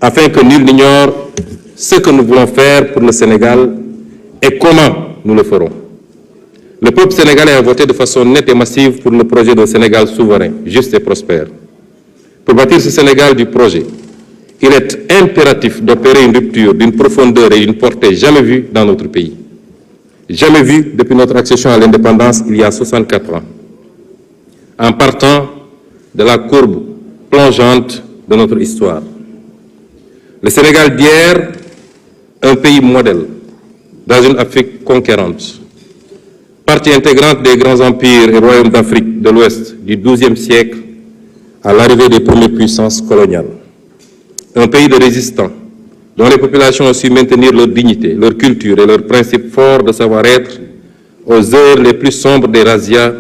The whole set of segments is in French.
afin que nul n'ignore ce que nous voulons faire pour le Sénégal et comment nous le ferons. Le peuple sénégalais a voté de façon nette et massive pour le projet d'un Sénégal souverain, juste et prospère. Pour bâtir ce Sénégal du projet, il est impératif d'opérer une rupture d'une profondeur et d'une portée jamais vue dans notre pays. Jamais vue depuis notre accession à l'indépendance il y a 64 ans. En partant de la courbe plongeante de notre histoire. Le Sénégal d'hier, un pays modèle dans une Afrique conquérante, partie intégrante des grands empires et royaumes d'Afrique de l'Ouest du XIIe siècle à l'arrivée des premières puissances coloniales. Un pays de résistants, dont les populations ont su maintenir leur dignité, leur culture et leurs principes forts de savoir-être aux heures les plus sombres des razzias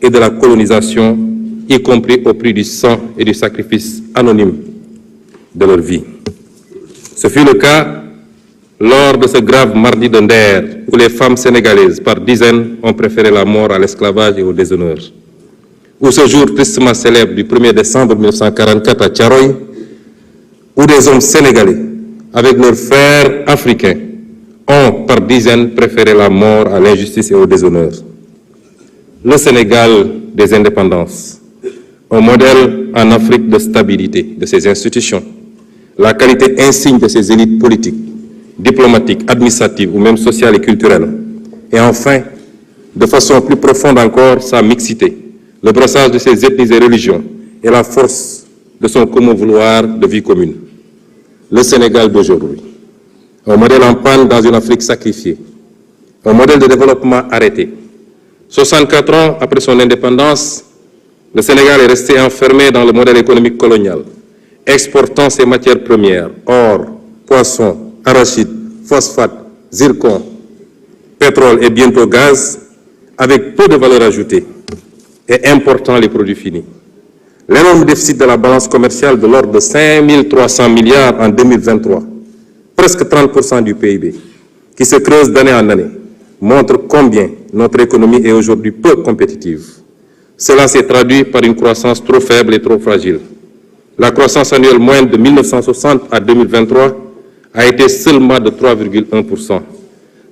et de la colonisation, y compris au prix du sang et du sacrifice anonyme de leur vie. Ce fut le cas lors de ce grave mardi de Nder, où les femmes sénégalaises, par dizaines, ont préféré la mort à l'esclavage et au déshonneur. Ou ce jour tristement célèbre du 1er décembre 1944 à Thiaroye, où des hommes sénégalais, avec leurs frères africains, ont par dizaines préféré la mort à l'injustice et au déshonneur. Le Sénégal des indépendances, un modèle en Afrique de stabilité de ses institutions, la qualité insigne de ses élites politiques, diplomatiques, administratives ou même sociales et culturelles, et enfin, de façon plus profonde encore, sa mixité, le brassage de ses ethnies et religions et la force de son commun vouloir de vie commune. Le Sénégal d'aujourd'hui, un modèle en panne dans une Afrique sacrifiée, un modèle de développement arrêté. 64 ans après son indépendance, le Sénégal est resté enfermé dans le modèle économique colonial, exportant ses matières premières, or, poissons, arachides, phosphate, zircon, pétrole et bientôt gaz, avec peu de valeur ajoutée, et important les produits finis. L'énorme déficit de la balance commerciale de l'ordre de 5 300 milliards en 2023, presque 30% du PIB, qui se creuse d'année en année, montre combien notre économie est aujourd'hui peu compétitive. Cela s'est traduit par une croissance trop faible et trop fragile. La croissance annuelle moyenne de 1960 à 2023 a été seulement de 3,1%,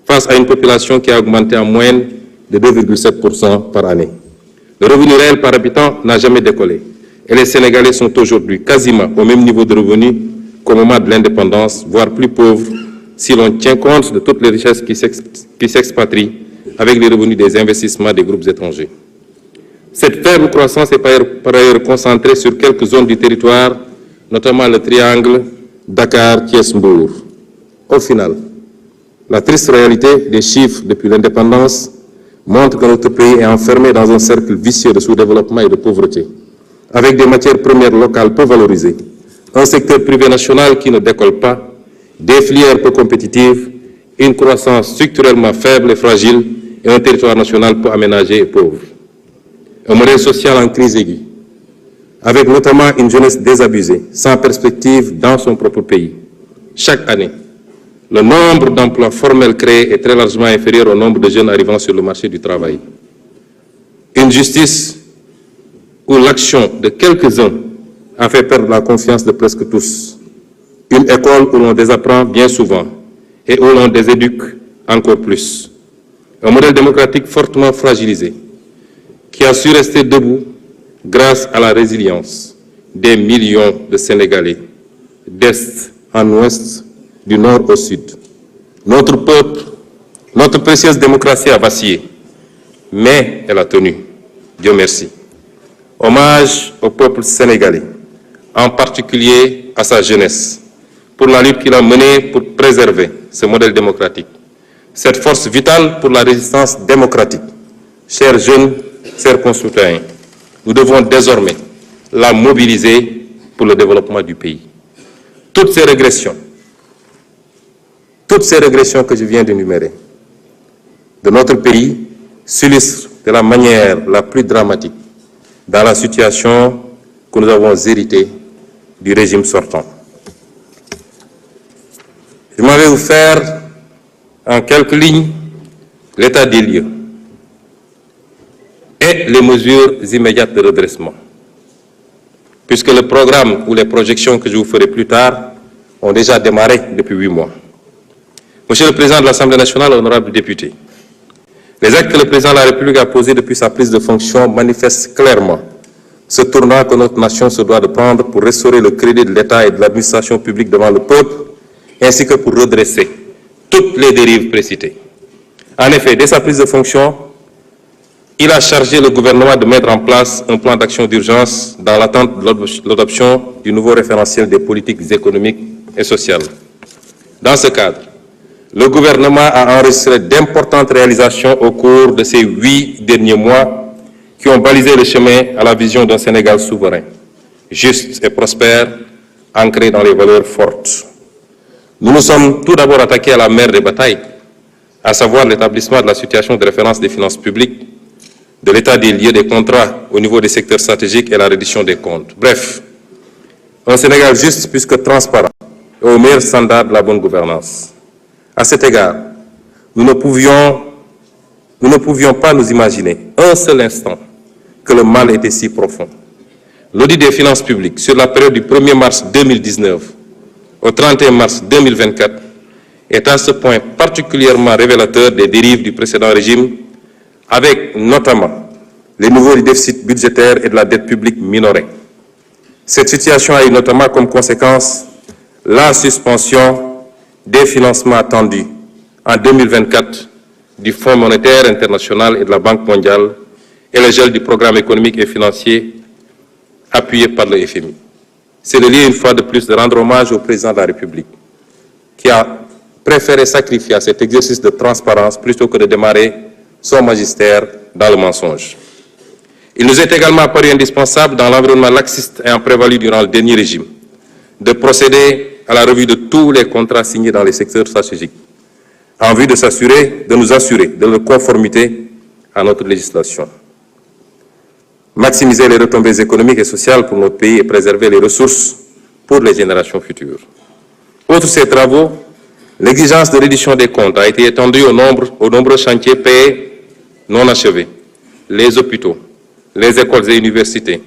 face à une population qui a augmenté en moyenne de 2,7% par année. Le revenu réel par habitant n'a jamais décollé, et les Sénégalais sont aujourd'hui quasiment au même niveau de revenus qu'au moment de l'indépendance, voire plus pauvres, si l'on tient compte de toutes les richesses qui s'expatrient avec les revenus des investissements des groupes étrangers. Cette faible croissance est par ailleurs concentrée sur quelques zones du territoire, notamment le triangle Dakar-Thiès-Mbour. Au final, la triste réalité des chiffres depuis l'indépendance montre que notre pays est enfermé dans un cercle vicieux de sous-développement et de pauvreté, avec des matières premières locales peu valorisées, un secteur privé national qui ne décolle pas, des filières peu compétitives, une croissance structurellement faible et fragile et un territoire national peu aménagé et pauvre. Un modèle social en crise aiguë, avec notamment une jeunesse désabusée, sans perspective dans son propre pays. Chaque année, le nombre d'emplois formels créés est très largement inférieur au nombre de jeunes arrivant sur le marché du travail. Une justice où l'action de quelques-uns a fait perdre la confiance de presque tous. Une école où l'on désapprend bien souvent et où l'on déséduque encore plus. Un modèle démocratique fortement fragilisé, qui a su rester debout grâce à la résilience des millions de Sénégalais, d'est en ouest, du nord au sud. Notre peuple, notre précieuse démocratie a vacillé, mais elle a tenu. Dieu merci. Hommage au peuple sénégalais, en particulier à sa jeunesse, pour la lutte qu'il a menée pour préserver ce modèle démocratique. Cette force vitale pour la résistance démocratique. Chers jeunes, chers concitoyens, nous devons désormais la mobiliser pour le développement du pays. Toutes ces régressions que je viens d'énumérer de notre pays s'illustrent de la manière la plus dramatique dans la situation que nous avons héritée du régime sortant. Je m'en vais vous faire en quelques lignes l'état des lieux et les mesures immédiates de redressement, puisque le programme ou les projections que je vous ferai plus tard ont déjà démarré depuis 8 mois. Monsieur le Président de l'Assemblée nationale, honorables députés, les actes que le Président de la République a posés depuis sa prise de fonction manifestent clairement ce tournant que notre nation se doit de prendre pour restaurer le crédit de l'État et de l'administration publique devant le peuple, ainsi que pour redresser toutes les dérives précitées. En effet, dès sa prise de fonction, il a chargé le gouvernement de mettre en place un plan d'action d'urgence dans l'attente de l'adoption du nouveau référentiel des politiques économiques et sociales. Dans ce cadre, le gouvernement a enregistré d'importantes réalisations au cours de ces 8 derniers mois qui ont balisé le chemin à la vision d'un Sénégal souverain, juste et prospère, ancré dans les valeurs fortes. Nous nous sommes tout d'abord attaqués à la mère des batailles, à savoir l'établissement de la situation de référence des finances publiques, de l'état des lieux des contrats au niveau des secteurs stratégiques et la reddition des comptes. Bref, un Sénégal juste puisque transparent et au meilleur standard de la bonne gouvernance. À cet égard, nous ne pouvions pas nous imaginer un seul instant que le mal était si profond. L'audit des finances publiques sur la période du 1er mars 2019 au 31 mars 2024 est à ce point particulièrement révélateur des dérives du précédent régime, avec notamment les niveaux du déficit budgétaire et de la dette publique minorée. Cette situation a eu notamment comme conséquence la suspension des financements attendus en 2024 du Fonds monétaire international et de la Banque mondiale et le gel du programme économique et financier appuyé par le FMI. C'est le lieu, une fois de plus, de rendre hommage au président de la République, qui a préféré sacrifier à cet exercice de transparence plutôt que de démarrer son magistère dans le mensonge. Il nous est également apparu indispensable, dans l'environnement laxiste ayant prévalu durant le dernier régime, de procéder à la revue de tous les contrats signés dans les secteurs stratégiques, en vue de nous assurer de leur conformité à notre législation. Maximiser les retombées économiques et sociales pour notre pays et préserver les ressources pour les générations futures. Outre ces travaux, l'exigence de reddition des comptes a été étendue aux nombreux chantiers payés non achevés, les hôpitaux, les écoles et universités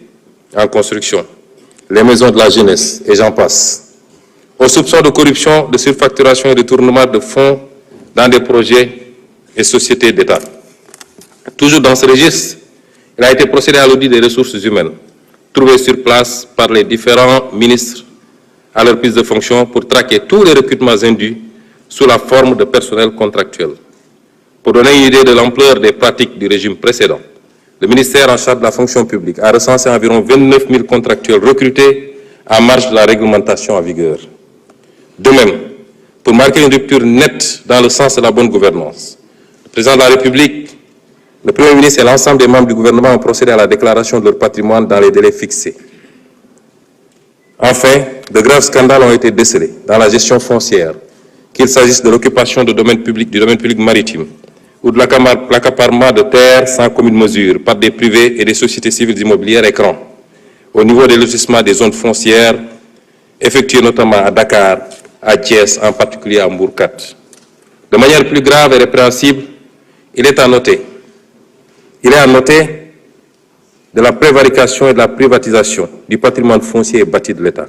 en construction, les maisons de la jeunesse, et j'en passe, aux soupçons de corruption, de surfacturation et de détournement de fonds dans des projets et sociétés d'État. Toujours dans ce registre, il a été procédé à l'audit des ressources humaines, trouvées sur place par les différents ministres à leur prise de fonction pour traquer tous les recrutements indus sous la forme de personnel contractuel. Pour donner une idée de l'ampleur des pratiques du régime précédent, le ministère en charge de la fonction publique a recensé environ 29 000 contractuels recrutés en marge de la réglementation en vigueur. De même, pour marquer une rupture nette dans le sens de la bonne gouvernance, le président de la République, le Premier ministre et l'ensemble des membres du gouvernement ont procédé à la déclaration de leur patrimoine dans les délais fixés. Enfin, de graves scandales ont été décelés dans la gestion foncière, qu'il s'agisse de l'occupation du domaine public maritime ou de l'accaparement de terres sans commune mesure par des privés et des sociétés civiles immobilières écrans, au niveau des lotissements des zones foncières, effectuées notamment à Dakar, à Thiès, en particulier à Mbourkat. De manière plus grave et répréhensible, il est à noter de la prévarication et de la privatisation du patrimoine foncier et bâti de l'État.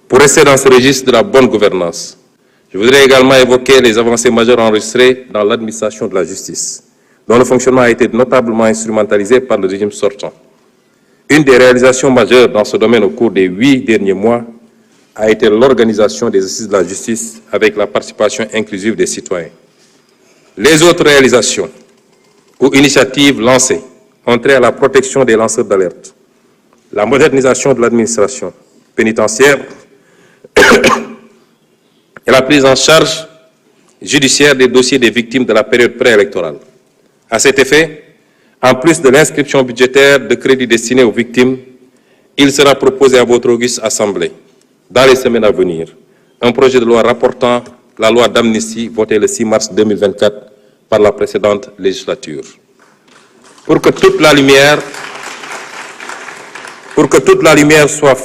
Pour rester dans ce registre de la bonne gouvernance, je voudrais également évoquer les avancées majeures enregistrées dans l'administration de la justice, dont le fonctionnement a été notablement instrumentalisé par le régime sortant. Une des réalisations majeures dans ce domaine au cours des 8 derniers mois a été l'organisation des assises de la justice avec la participation inclusive des citoyens. Les autres réalisations ou initiatives lancées ont trait à la protection des lanceurs d'alerte, la modernisation de l'administration pénitentiaire et la prise en charge judiciaire des dossiers des victimes de la période préélectorale. À cet effet, en plus de l'inscription budgétaire de crédits destinés aux victimes, il sera proposé à votre auguste Assemblée, dans les semaines à venir, un projet de loi rapportant la loi d'amnistie votée le 6 mars 2024 par la précédente législature. Pour que toute la lumière soit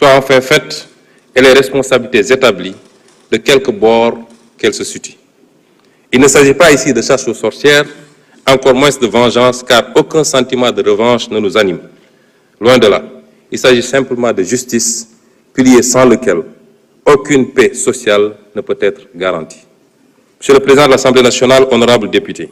enfin faite et les responsabilités établies, de quelque bord qu'elles se situent. Il ne s'agit pas ici de chasse aux sorcières, encore moins de vengeance, car aucun sentiment de revanche ne nous anime. Loin de là, il s'agit simplement de justice, pilier sans lequel aucune paix sociale ne peut être garantie. Monsieur le Président de l'Assemblée nationale, honorables députés,